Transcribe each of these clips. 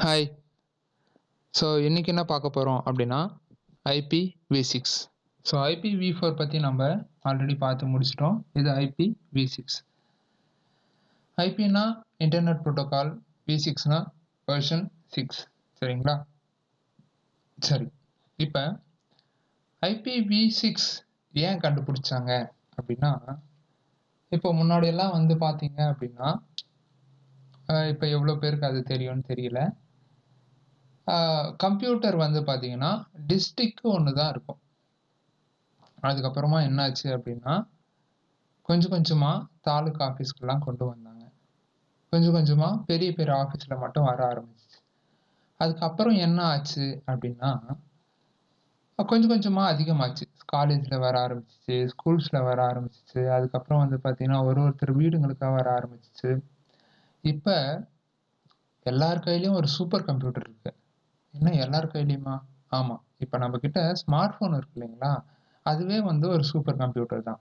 Hi. So இன்னைக்கு என்ன பார்க்க போகிறோம் அப்படின்னா IPv6. ஸோ IPv4 பற்றி நம்ம ஆல்ரெடி பார்த்து முடிச்சிட்டோம். இது IPv6. ஐபின்னா இன்டர்நெட் ப்ரோட்டோகால், V6னா வெர்ஷன் 6. சரிங்களா? சரி, இப்போ IPv6 ஏன் கண்டுபிடிச்சாங்க அப்படின்னா, இப்போ முன்னாடியெல்லாம் வந்து பார்த்தீங்க அப்படின்னா, இப்போ எவ்வளோ பேருக்கு அது தெரியும்னு தெரியல. கம்ப்யூட்டர் வந்து பார்த்தீங்கன்னா டிஸ்ட்ரிக்ட்க்கு ஒன்று தான் இருக்கும். அதுக்கப்புறமா என்னாச்சு அப்படின்னா, கொஞ்சம் கொஞ்சமாக தாலுக்கா ஆஃபீஸ்க்கெல்லாம் கொண்டு வந்தாங்க. கொஞ்சம் கொஞ்சமாக பெரிய பெரிய ஆஃபீஸில் மட்டும் வர ஆரம்பிச்சிச்சு. அதுக்கப்புறம் என்ன ஆச்சு அப்படின்னா, கொஞ்சம் கொஞ்சமாக அதிகமாச்சு. காலேஜில் வர ஆரம்பிச்சிச்சு, ஸ்கூல்ஸில் வர ஆரம்பிச்சிச்சு. அதுக்கப்புறம் வந்து பார்த்தீங்கன்னா ஒருத்தர் வீடுங்களுக்காக வர ஆரம்பிச்சிச்சு. இப்போ எல்லார் கையிலையும் ஒரு சூப்பர் கம்ப்யூட்டர் இருக்கு. என்ன எல்லார் கையிலையுமா? ஆமாம். இப்போ நம்மக்கிட்ட ஸ்மார்ட் ஃபோன் இருக்கு இல்லைங்களா, அதுவே வந்து ஒரு சூப்பர் கம்ப்யூட்டர் தான்.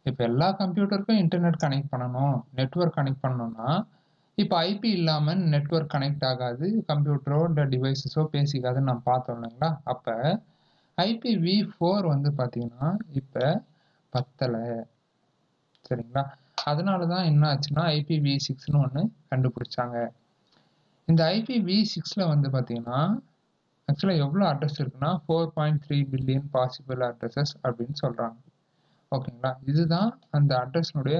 இப்போ எல்லா கம்ப்யூட்டருக்கும் இன்டர்நெட் கனெக்ட் பண்ணணும், நெட்வொர்க் கனெக்ட் பண்ணணும்னா, இப்போ ஐபி இல்லாமல் நெட்வொர்க் கனெக்ட் ஆகாது, கம்ப்யூட்டரோ இல்லை டிவைஸஸோ பேசிக்காதுன்னு நம்ம பார்த்தோம் இல்லைங்களா. அப்போ IPv4 வந்து பார்த்தீங்கன்னா இப்போ பத்தலை. சரிங்களா? அதனால தான் என்ன ஆச்சுன்னா IPv6ன்னு ஒன்று கண்டுபிடிச்சாங்க. இந்த IPv6ல் வந்து பார்த்தீங்கன்னா ஆக்சுவலாக எவ்வளோ அட்ரஸ் இருக்குன்னா 4.3 பில்லியன் பாசிபிள் அட்ரஸஸ் அப்படின்னு சொல்கிறாங்க. ஓகேங்களா? இதுதான் அந்த அட்ரஸ்னுடைய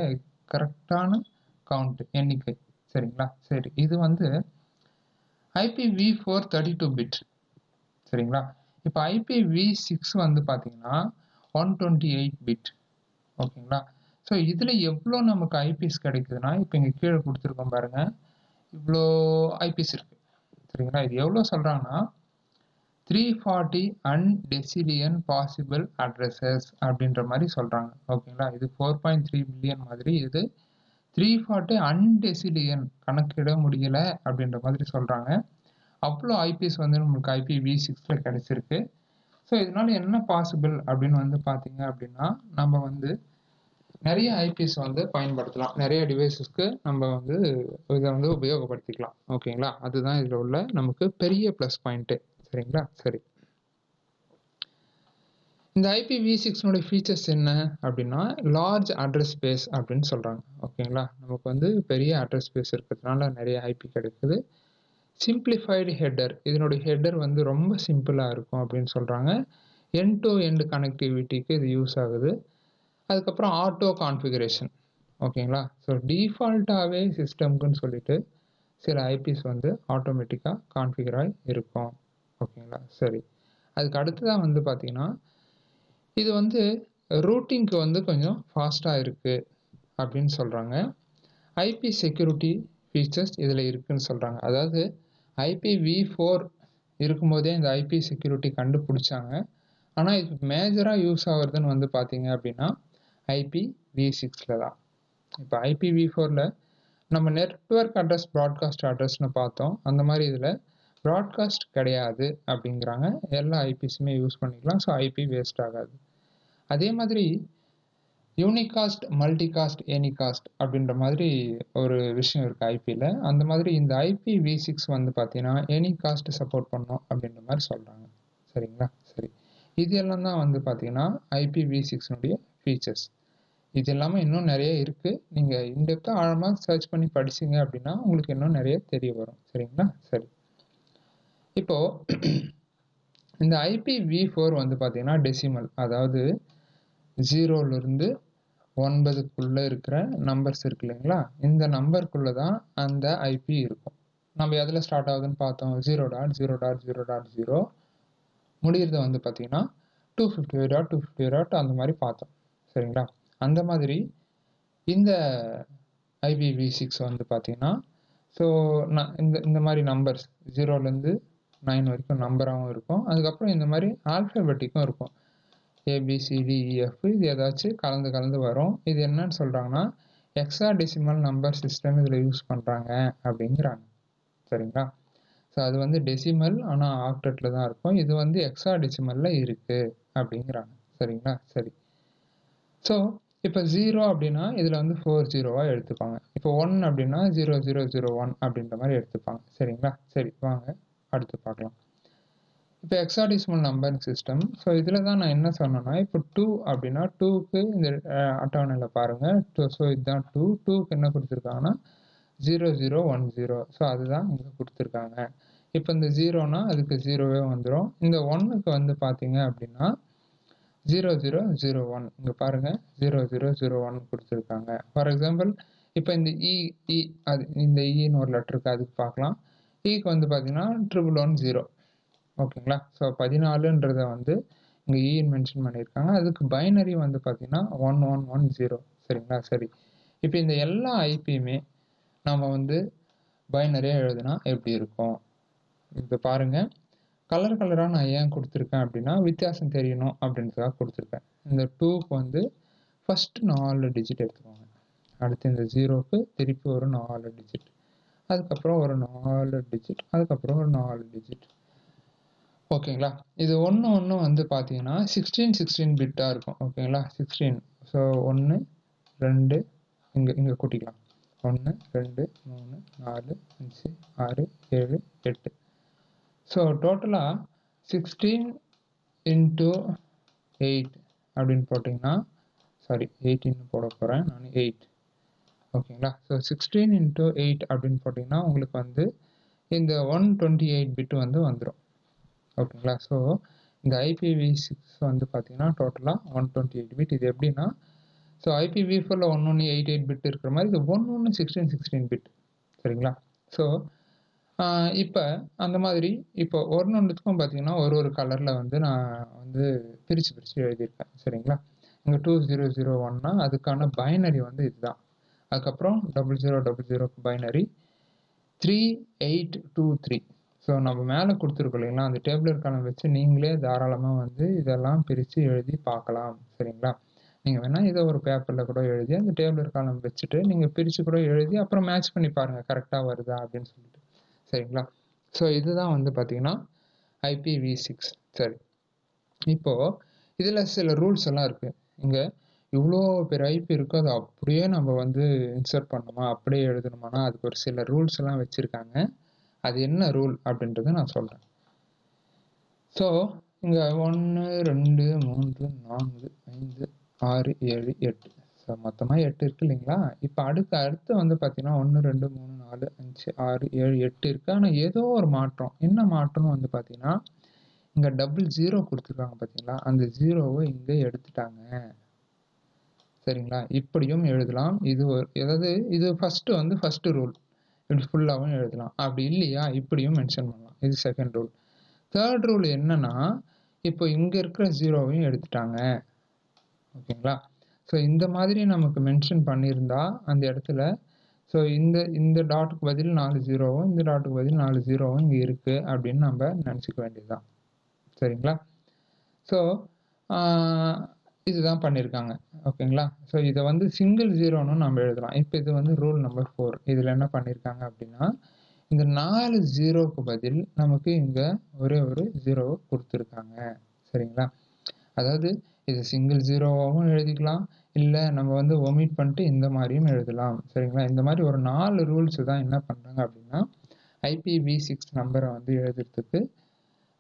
கரெக்டான கவுண்ட், எண்ணிக்கை. சரிங்களா? சரி, இது வந்து IPv4 32 பிட். சரிங்களா? இப்போ IPv6 வந்து பார்த்தீங்கன்னா 128 பிட். ஓகேங்களா? ஸோ இதில் எவ்வளோ நமக்கு ஐபிஸ் கிடைக்குதுன்னா, இப்போ இங்கே கீழே கொடுத்துருக்கோம் பாருங்க, இவ்வளோ ஐபிஸ் இருக்கு. சரிங்களா? இது எவ்வளோ சொல்கிறாங்கன்னா 340 undecillion பாசிபிள் அட்ரஸஸ் அப்படின்ற மாதிரி சொல்கிறாங்க. ஓகேங்களா? இது 4.3 பில்லியன் மாதிரி, இது 340 undecillion கணக்கிட முடியலை அப்படின்ற மாதிரி சொல்கிறாங்க. அவ்வளோ ஐபிஎஸ் வந்து நம்மளுக்கு IPv6ல் கிடைச்சிருக்கு. ஸோ இதனால என்ன பாசிபிள் அப்படின்னு வந்து பார்த்தீங்க அப்படின்னா, நம்ம வந்து நிறைய ஐபிஎஸ் வந்து பயன்படுத்தலாம், நிறைய டிவைசஸ்க்கு நம்ம வந்து இதை வந்து உபயோகப்படுத்திக்கலாம். ஓகேங்களா? அதுதான் இதில் உள்ள நமக்கு பெரிய ப்ளஸ் பாயிண்ட்டு. சரிங்களா? சரி, இந்த IPv6னுடைய ஃபீச்சர்ஸ் என்ன அப்படின்னா, லார்ஜ் அட்ரஸ் ஸ்பேஸ் அப்படின்னு சொல்கிறாங்க. ஓகேங்களா? நமக்கு வந்து பெரிய அட்ரஸ் ஸ்பேஸ் இருக்கிறதுனால நிறைய ஐபி கிடைக்குது. சிம்பிளிஃபைடு ஹெட்டர், இதனுடைய ஹெட்டர் வந்து ரொம்ப சிம்பிளாக இருக்கும் அப்படின்னு சொல்கிறாங்க. எண்ட் டு எண்ட் கனெக்டிவிட்டிக்கு இது யூஸ் ஆகுது. அதுக்கப்புறம் ஆட்டோ கான்ஃபிகரேஷன். ஓகேங்களா? ஸோ டிஃபால்ட்டாகவே சிஸ்டம்க்குன்னு சொல்லிட்டு சில ஐபிஸ் வந்து ஆட்டோமேட்டிக்காக கான்ஃபிகர் ஆகி இருக்கும். ஓகேங்களா? சரி, அதுக்கு அடுத்ததாக வந்து பார்த்தீங்கன்னா, இது வந்து ரூட்டிங்க்கு வந்து கொஞ்சம் ஃபாஸ்ட்டாக இருக்குது அப்படின்னு சொல்கிறாங்க. ஐபி செக்யூரிட்டி ஃபீச்சர்ஸ் இதில் இருக்குதுன்னு சொல்கிறாங்க. அதாவது IPv4 இருக்கும்போதே இந்த ஐபி செக்யூரிட்டி கண்டுபிடிச்சாங்க. ஆனால் இது மேஜராக யூஸ் ஆகுறதுன்னு வந்து பார்த்தீங்க அப்படின்னா IPv6ல் தான். இப்போ IPv4ல் நம்ம நெட்வொர்க் அட்ரஸ், ப்ராட்காஸ்ட் அட்ரஸ்னு பார்த்தோம். அந்த மாதிரி இதில் ப்ராட்காஸ்ட் கிடையாது அப்படிங்கிறாங்க. எல்லா ஐபிஸுமே யூஸ் பண்ணிக்கலாம். ஸோ ஐபி வேஸ்ட் ஆகாது. அதே மாதிரி யூனிகாஸ்ட், மல்டிகாஸ்ட், எனிகாஸ்ட் அப்படின்ற மாதிரி ஒரு விஷயம் இருக்குது ஐபியில். அந்த மாதிரி இந்த IPv6 வந்து பார்த்தீங்கன்னா எனிகாஸ்ட் சப்போர்ட் பண்ணோம் அப்படின்ற மாதிரி சொல்கிறாங்க. சரிங்களா? சரி, இது எல்லாம் தான் வந்து பார்த்தீங்கன்னா IPv6னுடைய ஃபீச்சர்ஸ். இது எல்லாமே இன்னும் நிறைய இருக்குது. நீங்கள் இன்டெப்த்தாக ஆழமாக சர்ச் பண்ணி படிச்சிங்க அப்படின்னா உங்களுக்கு இன்னும் நிறைய தெரிய வரும். சரிங்களா? சரி, இப்போது இந்த IPv4 வந்து பார்த்தீங்கன்னா டெசிமல், அதாவது 0லேருந்து 9க்குள்ளே இருக்கிற நம்பர்ஸ் இருக்கு இல்லைங்களா, இந்த நம்பருக்குள்ளே தான் அந்த ஐபி இருக்கும். நம்ம எதில் ஸ்டார்ட் ஆகுதுன்னு பார்த்தோம், 0.0.0.0 முடிகிறது வந்து பார்த்தீங்கன்னா 255.255 அந்த மாதிரி பார்த்தோம். சரிங்களா? அந்த மாதிரி இந்த IPv6 வந்து பார்த்தீங்கன்னா, ஸோ இந்த மாதிரி நம்பர்ஸ் 0லேருந்து 9 வரைக்கும் நம்பராகவும் இருக்கும். அதுக்கப்புறம் இந்த மாதிரி ஆல்ஃபபெட்டிக்கும் இருக்கும். ABCDEF இது ஏதாச்சும் கலந்து கலந்து வரும். இது என்னன்னு சொல்கிறாங்கன்னா ஹெக்ஸாடெசிமல் நம்பர் சிஸ்டம் இதில் யூஸ் பண்ணுறாங்க அப்படிங்கிறாங்க. சரிங்களா? ஸோ அது வந்து டெசிமல், ஆனால் ஆக்டெட்டில் தான் இருக்கும். இது வந்து ஹெக்ஸாடெசிமலில் இருக்குது அப்படிங்கிறாங்க. சரிங்களா? சரி, ஸோ இப்போ 0 அப்படின்னா இதில் வந்து 4 ஜீரோவா எடுத்துப்பாங்க. இப்போ 1 அப்படின்னா 0001 அப்படின்ற மாதிரி எடுத்துப்பாங்க. சரிங்களா? சரி வாங்க அடுத்து பார்க்கலாம். இப்போ ஹெக்ஸாடெசிமல் நம்பரிங் சிஸ்டம். ஸோ இதில் தான் நான் என்ன சொன்னேன்னா, இப்போ 2 அப்படின்னா 2க்கு இந்த அட்டவணையில் பாருங்கள். ஸோ இதுதான் 2. 2க்கு என்ன கொடுத்துருக்காங்கன்னா 0010. ஸோ அதுதான் இங்கே கொடுத்துருக்காங்க. இப்போ இந்த 0னா அதுக்கு 0வே வந்துடும். இந்த 1க்கு வந்து பார்த்தீங்க அப்படின்னா 0001 இங்கே பாருங்க 0001 கொடுத்துருக்காங்க. ஃபார் எக்ஸாம்பிள் இப்போ இந்த இ அது இந்த இன்னு ஒரு லெட்டர் இருக்குது, அதுக்கு பார்க்கலாம். இக்கு வந்து பார்த்தீங்கன்னா 1110. ஓகேங்களா? ஸோ 14ன்றதை வந்து இங்கே இன்னு மென்ஷன் பண்ணியிருக்காங்க. அதுக்கு பைனரி வந்து பார்த்தீங்கன்னா 1110. சரிங்களா? சரி. இப்போ இந்த எல்லா ஐபியுமே நம்ம வந்து பைனரியாக எழுதுனா எப்படி இருக்கும்? இப்போ பாருங்க, கலர் கலராக நான் ஏன் கொடுத்துருக்கேன் அப்படின்னா வித்தியாசம் தெரியணும் அப்படின்றதுக்காக கொடுத்துருக்கேன். இந்த 2க்கு வந்து ஃபஸ்ட்டு 4 டிஜிட் எடுத்துக்கோங்க. அடுத்து இந்த 0க்கு திருப்பி ஒரு 4 டிஜிட், அதுக்கப்புறம் ஒரு 4 டிஜிட், அதுக்கப்புறம் ஒரு 4 டிஜிட். ஓகேங்களா? இது ஒன்று வந்து பார்த்தீங்கன்னா 16 பிட்டாக இருக்கும். ஓகேங்களா? 16. ஸோ 1 2 இங்கே கூட்டிக்கலாம். 1 2 3 4 5 6 7 8. ஸோ டோட்டலாக 16 இன்ட்டு 8 அப்படின்னு போட்டிங்கன்னா, சாரி 18 போட போகிறேன் நான், 8. ஓகேங்களா? ஸோ 16 இன்ட்டு 8 அப்படின்னு போட்டிங்கன்னா உங்களுக்கு வந்து இந்த 128 பிட் வந்து வந்துடும். ஓகேங்களா? ஸோ இந்த IPv6 வந்து பார்த்தீங்கன்னா டோட்டலாக 128 பிட். இது எப்படின்னா, ஸோ IPv4ல 1188 பிட் இருக்கிற மாதிரி இது 11 16 பிட். சரிங்களா? ஸோ இப்போ அந்த மாதிரி இப்போ ஒன்றுத்துக்கும் பார்த்தீங்கன்னா ஒரு கலரில் வந்து நான் வந்து பிரித்து எழுதியிருக்கேன். சரிங்களா? இங்கே 2001னா அதுக்கான பைனரி வந்து இதுதான். அதுக்கப்புறம் 0000க்கு பைனரி 3823. ஸோ நம்ம மேலே கொடுத்துருக்கோம் இல்லைங்களா, அந்த டேபிளர் காலம் வச்சு நீங்களே தாராளமாக வந்து இதெல்லாம் பிரித்து எழுதி பார்க்கலாம். சரிங்களா? நீங்கள் வேணால் இதை ஒரு பேப்பரில் கூட எழுதி அந்த டேபிளர் காலம் வச்சுட்டு நீங்கள் பிரித்து கூட எழுதி அப்புறம் மேட்ச் பண்ணி பாருங்கள் கரெக்டாக வருதா அப்படின்னு சொல்லிட்டு. சரிங்களா? ஸோ இதுதான் வந்து பார்த்தீங்கன்னா IPv6. சரி, இப்போது இதில் சில ரூல்ஸ் எல்லாம் இருக்குது. இங்கே இவ்வளோ பேர் ஐபி இருக்கோ அதை அப்படியே நம்ம வந்து இன்சர்ட் பண்ணணுமா, அப்படியே எழுதணுமானா அதுக்கு ஒரு சில ரூல்ஸ் எல்லாம் வச்சுருக்காங்க. அது என்ன ரூல் அப்படின்றத நான் சொல்கிறேன். ஸோ இங்கே 1 2 3 4 5 6 7 8. ஸோ மொத்தமாக 8 இருக்குது இல்லைங்களா? இப்போ அடுத்து வந்து பார்த்தீங்கன்னா 1 2 3 4 5 6 7 8 இருக்குது. ஆனால் ஏதோ ஒரு மாற்றம். என்ன மாற்றம்னு வந்து பார்த்தீங்கன்னா இங்கே 00 கொடுத்துருக்காங்க பார்த்தீங்களா, அந்த 0வை இங்கே எடுத்துட்டாங்க. சரிங்களா? இப்படியும் எழுதலாம். இது அதாவது இது ஃபஸ்ட்டு ரூல். இப்படி ஃபுல்லாகவும் எழுதலாம். அப்படி இல்லையா இப்படியும் மென்ஷன் பண்ணலாம். இது செகண்ட் ரூல். தேர்ட் ரூல் என்னன்னா, இப்போ இங்கே இருக்கிற 0வையும் எடுத்துட்டாங்க. ஓகேங்களா? ஸோ இந்த மாதிரி நமக்கு மென்ஷன் பண்ணியிருந்தா அந்த இடத்துல, ஸோ இந்த டாட்டுக்கு பதில் 4 0வும் இந்த டாட்டுக்கு பதில் 4 0வும் இங்கே இருக்குது அப்படின்னு நம்ம நினச்சிக்க வேண்டியதுதான். சரிங்களா? ஸோ இதுதான் பண்ணியிருக்காங்க. ஓகேங்களா? ஸோ இதை வந்து சிங்கிள் 0ன்னு நம்ம எழுதலாம். இப்போ இது வந்து ரூல் நம்பர் 4. இதில் என்ன பண்ணியிருக்காங்க அப்படின்னா, இந்த 4 0க்கு பதில் நமக்கு இங்கே ஒரே ஒரு 0வை கொடுத்துருக்காங்க. சரிங்களா? அதாவது இது சிங்கிள் 0வாகவும் எழுதிக்கலாம், இல்லை நம்ம வந்து ஒமிட் பண்ணிட்டு இந்த மாதிரியும் எழுதலாம். சரிங்களா? இந்த மாதிரி ஒரு 4 ரூல்ஸ் தான் என்ன பண்ணுறாங்க அப்படின்னா IPv6 நம்பரை வந்து எழுதுறதுக்கு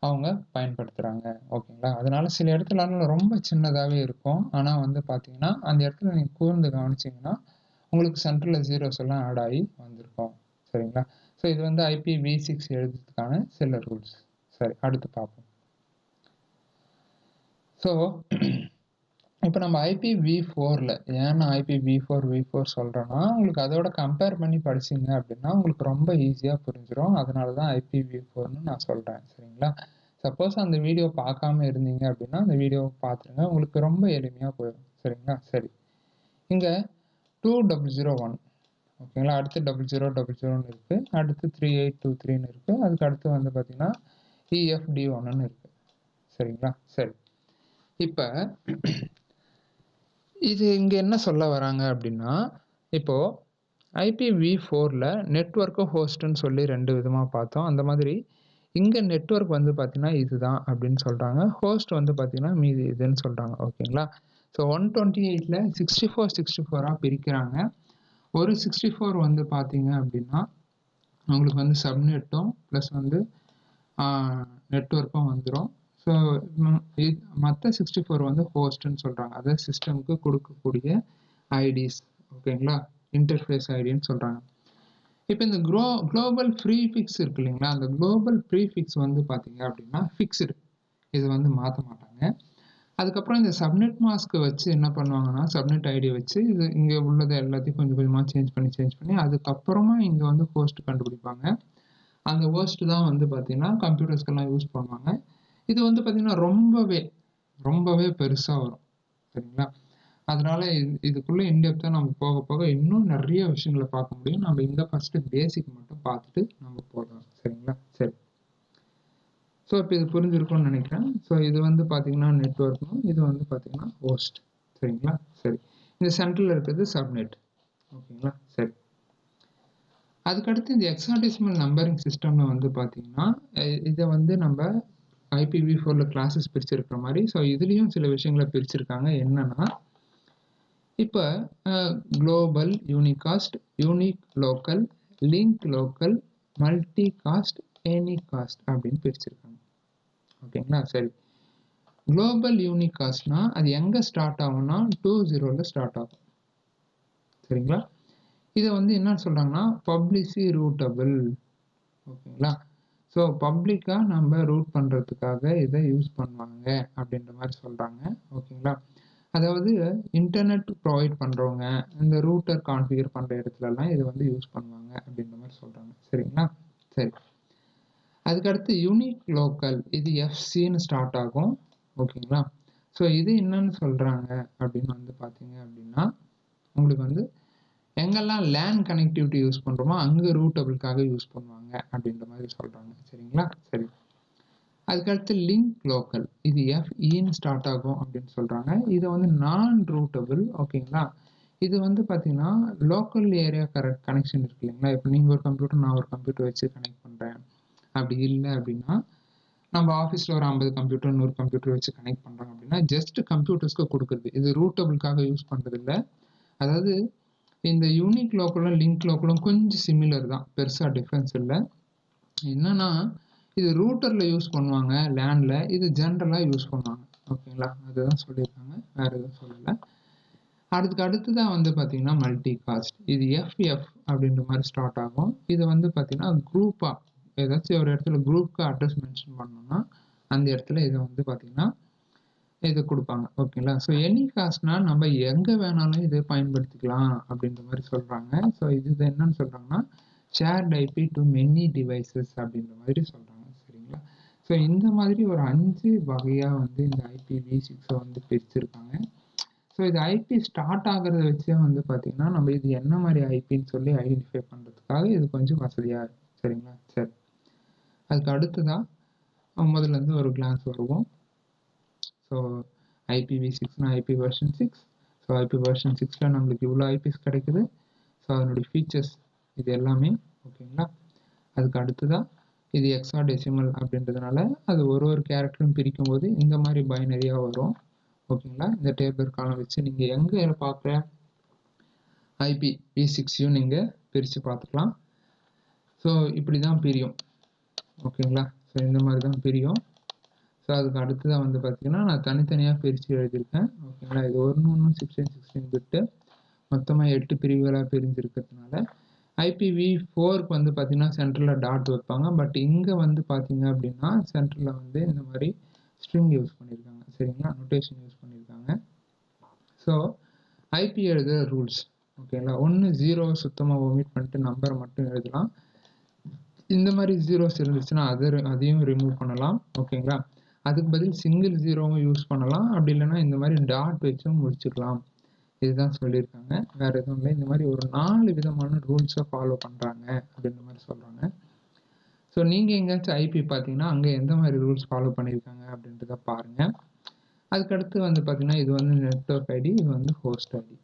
அவங்க பயன்படுத்துகிறாங்க. ஓகேங்களா? அதனால சில இடத்துல ரொம்ப சின்னதாகவே இருக்கும். ஆனால் வந்து பார்த்தீங்கன்னா அந்த இடத்துல நீங்கள் கூர்ந்து கவனிச்சிங்கன்னா உங்களுக்கு சென்டரில் ஜீரோஸ் எல்லாம் ஆட் ஆகி வந்திருக்கும். சரிங்களா? ஸோ இது வந்து IPv6 எழுதுறதுக்கான சில ரூல்ஸ். சரி, அடுத்து பார்ப்போம். ஸோ இப்போ நம்ம IPv4ல ஏன் நான் IPv4 சொல்கிறேன்னா, உங்களுக்கு அதோட கம்பேர் பண்ணி படிச்சிங்க அப்படின்னா உங்களுக்கு ரொம்ப ஈஸியாக புரிஞ்சிடும். அதனால தான் IPv4ன்னு நான் சொல்கிறேன். சரிங்களா? சப்போஸ் அந்த வீடியோ பார்க்காம இருந்தீங்க அப்படின்னா அந்த வீடியோவை பார்த்துருங்க, உங்களுக்கு ரொம்ப எளிமையாக போயிடும். சரிங்களா? சரி, இங்கே 2001. ஓகேங்களா? அடுத்து 0000ன்னு இருக்குது, அடுத்து 3823ன்னு இருக்குது, அதுக்கு அடுத்து வந்து பார்த்தீங்கன்னா EFD1ன்னு இருக்குது. சரிங்களா? சரி, இப்போ இது இங்கே என்ன சொல்ல வராங்க அப்படின்னா, இப்போது IPv4ல நெட்வொர்க்கு ஹோஸ்ட்டுன்னு சொல்லி 2 விதமாக பார்த்தோம். அந்த மாதிரி இங்கே நெட்வொர்க் வந்து பார்த்தீங்கன்னா இதுதான் அப்படின்னு சொல்கிறாங்க, ஹோஸ்ட் வந்து பார்த்தீங்கன்னா மீதி இதுன்னு சொல்கிறாங்க. ஓகேங்களா? ஸோ 128ல 64 பிரிக்கிறாங்க. ஒரு 64 வந்து பார்த்தீங்க அப்படின்னா உங்களுக்கு வந்து சப்நெட்டும் ப்ளஸ் வந்து நெட்வொர்க்கும் வந்துடும். ஸோ மற்ற 64 வந்து ஹோஸ்ட்னு சொல்கிறாங்க. அதாவது சிஸ்டமுக்கு கொடுக்கக்கூடிய ஐடிஸ், ஓகேங்களா, இன்டர்ஃபேஸ் ஐடின்னு சொல்கிறாங்க. இப்போ இந்த குளோபல் ப்ரீஃபிக்ஸ் இருக்கு இல்லைங்களா, அந்த குளோபல் ப்ரீஃபிக்ஸ் வந்து பார்த்தீங்க அப்படின்னா ஃபிக்ஸ்டு, இது வந்து மாற்ற மாட்டாங்க. அதுக்கப்புறம் இந்த சப்நெட் மாஸ்க்கை வச்சு என்ன பண்ணுவாங்கன்னா, சப்நெட் ஐடியை வச்சு இது இங்கே உள்ளதை எல்லாத்தையும் கொஞ்சம் கொஞ்சமாக சேஞ்ச் பண்ணி அதுக்கப்புறமா இங்கே வந்து ஹோஸ்ட் கண்டுபிடிப்பாங்க. அந்த ஹோஸ்ட் தான் வந்து பார்த்தீங்கன்னா கம்ப்யூட்டர்ஸ்க்கெல்லாம் யூஸ் பண்ணுவாங்க. இது வந்து பார்த்தீங்கன்னா ரொம்பவே பெருசாக வரும், சரிங்களா. அதனால இதுக்குள்ளே இன்டெப்த்தாக நம்ம போக போக இன்னும் நிறைய விஷயங்களை பார்க்க முடியும். நம்ம இந்த ஃபஸ்ட்டு பேசிக் மட்டும் பார்த்துட்டு நம்ம போகலாம், சரிங்களா. சரி, ஸோ இப்போ இது புரிஞ்சிருக்கும்னு நினைக்கிறேன். ஸோ இது வந்து பார்த்தீங்கன்னா நெட்வொர்க்கும், இது வந்து பார்த்தீங்கன்னா ஹோஸ்ட், சரிங்களா. சரி, இந்த சென்டரில் இருக்கிறது சப்நெட், ஓகேங்களா. சரி, அதுக்கடுத்து இந்த ஹெக்ஸாடெசிமல் நம்பரிங் சிஸ்டமில் வந்து பார்த்தீங்கன்னா இதை வந்து நம்ம IPv4ல கிளாஸஸ் பிரிச்சிருக்கிற மாதிரி, ஸோ இதுலேயும் சில விஷயங்களை பிரிச்சிருக்காங்க. என்னன்னா, இப்போ global, unicast, unique local, link local, multi cost, any cost அப்படின்னு பிரிச்சிருக்காங்க, ஓகேங்களா. சரி, குளோபல் யூனிகாஸ்ட்னா அது எங்கே ஸ்டார்ட் ஆகும்னா 20ல ஸ்டார்ட் ஆகும், சரிங்களா. இதை வந்து என்ன சொல்கிறாங்கன்னா பப்ளிசி ரூட்டபிள், ஓகேங்களா. ஸோ பப்ளிக்காக நம்ம ரூட் பண்ணுறதுக்காக இதை யூஸ் பண்ணுவாங்க அப்படின்ற மாதிரி சொல்கிறாங்க, ஓகேங்களா. அதாவது இன்டர்நெட் ப்ரொவைட் பண்ணுறவங்க இந்த ரூட்டர் கான்ஃபிகர் பண்ணுற இடத்துலலாம் இதை வந்து யூஸ் பண்ணுவாங்க அப்படின்ற மாதிரி சொல்கிறாங்க, சரிங்களா. சரி, அதுக்கடுத்து யூனிக் லோக்கல், இது FCன்னு ஸ்டார்ட் ஆகும், ஓகேங்களா. ஸோ இது என்னன்னு சொல்கிறாங்க அப்படின்னு வந்து பார்த்தீங்க அப்படின்னா, உங்களுக்கு வந்து எங்கெல்லாம் லேண்ட் கனெக்டிவிட்டி யூஸ் பண்ணுறோமோ அங்கே ரூட்டபிளுக்காக யூஸ் பண்ணுவாங்க அப்படின்ற மாதிரி சொல்கிறாங்க, சரிங்களா. சரி, அதுக்கடுத்து லிங்க் லோக்கல், இது FEன்னு ஸ்டார்ட் ஆகும் அப்படின்னு சொல்கிறாங்க. இதை வந்து நான் ரூட்டபிள், ஓகேங்களா. இது வந்து பார்த்தீங்கன்னா லோக்கல் ஏரியா கனெக்ஷன் இருக்கு இல்லைங்களா. இப்போ நீங்கள் ஒரு கம்ப்யூட்டர், நான் ஒரு கம்ப்யூட்டர் வச்சு கனெக்ட் பண்ணுறேன், அப்படி இல்லை அப்படின்னா நம்ம ஆஃபீஸில் ஒரு 50 கம்ப்யூட்டர் 100 கம்ப்யூட்டர் வச்சு கனெக்ட் பண்ணுறாங்க அப்படின்னா ஜஸ்ட் கம்ப்யூட்டர்ஸ்க்கு கொடுக்குறது, இது ரூட்டபிளுக்காக யூஸ் பண்ணுறது இல்லை. அதாவது இந்த யூனிக் லோக்கலும் லிங்க் லோக்கலும் கொஞ்சம் சிமிலர் தான், பெருசாக டிஃப்ரென்ஸ் இல்லை. என்னன்னா இது ரூட்டரில் யூஸ் பண்ணுவாங்க லேண்டில், இது ஜென்ரலாக யூஸ் பண்ணுவாங்க, ஓகேங்களா. அதுதான் சொல்லியிருக்காங்க, வேறு எதுவும் சொல்லலை. அடுத்ததான் வந்து பார்த்தீங்கன்னா மல்டி காஸ்ட், இது FF அப்படின்ற மாதிரி ஸ்டார்ட் ஆகும். இது வந்து பார்த்தீங்கன்னா குரூப்பாக ஏதாச்சும் ஒரு இடத்துல குரூப்புக்கு அட்ரஸ் மென்ஷன் பண்ணோம்னா அந்த இடத்துல இதை வந்து பார்த்தீங்கன்னா இது கொடுப்பாங்க, ஓகேங்களா. ஸோ எனி காஸ்ட்னா நம்ம எங்கே வேணாலும் இதை பயன்படுத்திக்கலாம் அப்படின்ற மாதிரி சொல்கிறாங்க. ஸோ இது என்னன்னு சொல்கிறாங்கன்னா shared IP to many devices அப்படின்ற மாதிரி சொல்கிறாங்க, சரிங்களா. ஸோ இந்த மாதிரி ஒரு 5 வகையாக வந்து இந்த IPv6 வந்து பிரிச்சிருக்காங்க. ஸோ இது IP ஸ்டார்ட் ஆகிறத வச்சே வந்து பார்த்தீங்கன்னா நம்ம இது என்ன மாதிரி ஐபின்னு சொல்லி ஐடென்டிஃபை பண்ணுறதுக்காக இது கொஞ்சம் வசதியாக இருக்கும், சரிங்களா. சரி, அதுக்கு அடுத்ததாக முதல்லேருந்து ஒரு கிளான்ஸ் வருவோம். ஸோ IPv6னா IP version 6. So IP version 6ல நம்மளுக்கு இவ்வளோ ஐபிஸ் கிடைக்குது. ஸோ அதனுடைய ஃபீச்சர்ஸ் இது எல்லாமே, ஓகேங்களா. அதுக்கு அடுத்ததாக இது ஹெக்ஸாடெசிமல் அப்படின்றதுனால அது ஒரு கேரக்டரும் பிரிக்கும் போது இந்த மாதிரி பைனரியாக வரும், ஓகேங்களா. இந்த டேபிள் காலம் வச்சு நீங்கள் எங்கே பார்க்குற IPv6யும் நீங்கள் பிரித்து பார்த்துக்கலாம். ஸோ இப்படி தான் பிரியும், ஓகேங்களா. ஸோ இந்த மாதிரி தான் பிரியும். ஸோ அதுக்கு அடுத்ததாக வந்து பார்த்தீங்கன்னா நான் தனித்தனியாக பிரித்து எழுதியிருக்கேன், ஓகேங்களா. இது 16 பிட்டு மொத்தமாக 8 பிரிவுகளாக பிரிஞ்சிருக்கிறதுனால IPv4க்கு வந்து பார்த்தீங்கன்னா சென்டரில் டாட் வைப்பாங்க. பட் இங்கே வந்து பார்த்தீங்க அப்படின்னா சென்டரில் வந்து இந்த மாதிரி ஸ்ட்ரிங் யூஸ் பண்ணியிருக்காங்க, சரிங்களா, நோட்டேஷன் யூஸ் பண்ணியிருக்காங்க. ஸோ ஐபி எழுதுகிற ரூல்ஸ், ஓகேங்களா. 1 0 சுத்தமாக ஒமிட் பண்ணிட்டு நம்பரை மட்டும் எழுதலாம். இந்த மாதிரி ஜீரோஸ் இருந்துச்சுன்னா அதையும் ரிமூவ் பண்ணலாம், ஓகேங்களா. அதுக்கு பதில் சிங்கிள் ஜீரோவும் யூஸ் பண்ணலாம், அப்படி இல்லைன்னா இந்த மாதிரி டாட் வச்சும் முடிச்சுக்கலாம். இதுதான் சொல்லியிருக்காங்க, வேற எதுவும் இல்லை. இந்த மாதிரி ஒரு 4 விதமான ரூல்ஸை ஃபாலோ பண்ணுறாங்க அப்படின்ற மாதிரி சொல்கிறாங்க. ஸோ நீங்கள் எங்கேயாச்சும் ஐபி பார்த்தீங்கன்னா அங்கே எந்த மாதிரி ரூல்ஸ் ஃபாலோ பண்ணியிருக்காங்க அப்படின்றத பாருங்கள். அதுக்கடுத்து வந்து பார்த்தீங்கன்னா இது வந்து நெட்வொர்க் ஐடி, இது வந்து ஹோஸ்ட் ஐடி,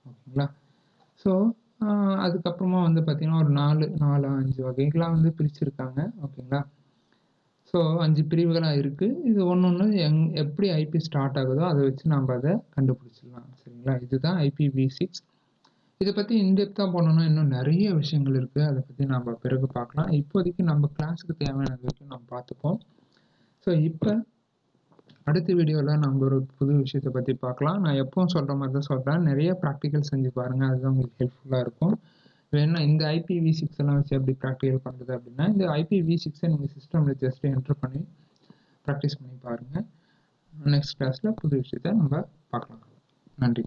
ஓகேங்களா. ஸோ அதுக்கப்புறமா வந்து பார்த்தீங்கன்னா ஒரு 4 5 வகைகளாக வந்து பிரிச்சிருக்காங்க, ஓகேங்களா. ஸோ 5 பிரிவுகளா இருக்கு. இது ஒண்ணொண்ணு எப்படி ஐபி ஸ்டார்ட் ஆகுதோ அத வச்சு நம்ம அத கண்டுபிடிச்சிடலாம். சரிங்களா? இதுதான் IPv6. இத பத்தி இன்டெப்த்தா போனோம்னா இன்னும் நெறைய விஷயங்கள் இருக்கு. அத பத்தி நாம பிறகு பார்க்கலாம். இப்போதைக்கு நம்ம கிளாஸ்க்கு தேவையானது வரைக்கும் நம்ம பார்த்துப்போம். ஸோ இப்ப அடுத்த வீடியோல நம்ம ஒரு புது விஷயத்த பத்தி பார்க்கலாம். நான் எப்பவும் சொல்ற மாரி தான் சொல்றேன். நெறைய பிராக்டிகல் செஞ்சு பாருங்க. அதுதான் உங்களுக்கு ஹெல்ப்ஃபுல்லா இருக்கும். வேணா இந்த IPv6 எல்லாம் வச்சு எப்படி பிராக்டிகல் பண்றது அப்படின்னா, இந்த IPv6 நீங்க சிஸ்டம்ல ஜஸ்ட் என்டர் பண்ணி பிராக்டிஸ் பண்ணி பாருங்க. நெக்ஸ்ட் கிளாஸ்ல புது விஷயத்த நம்ம பார்க்கலாம். நன்றி.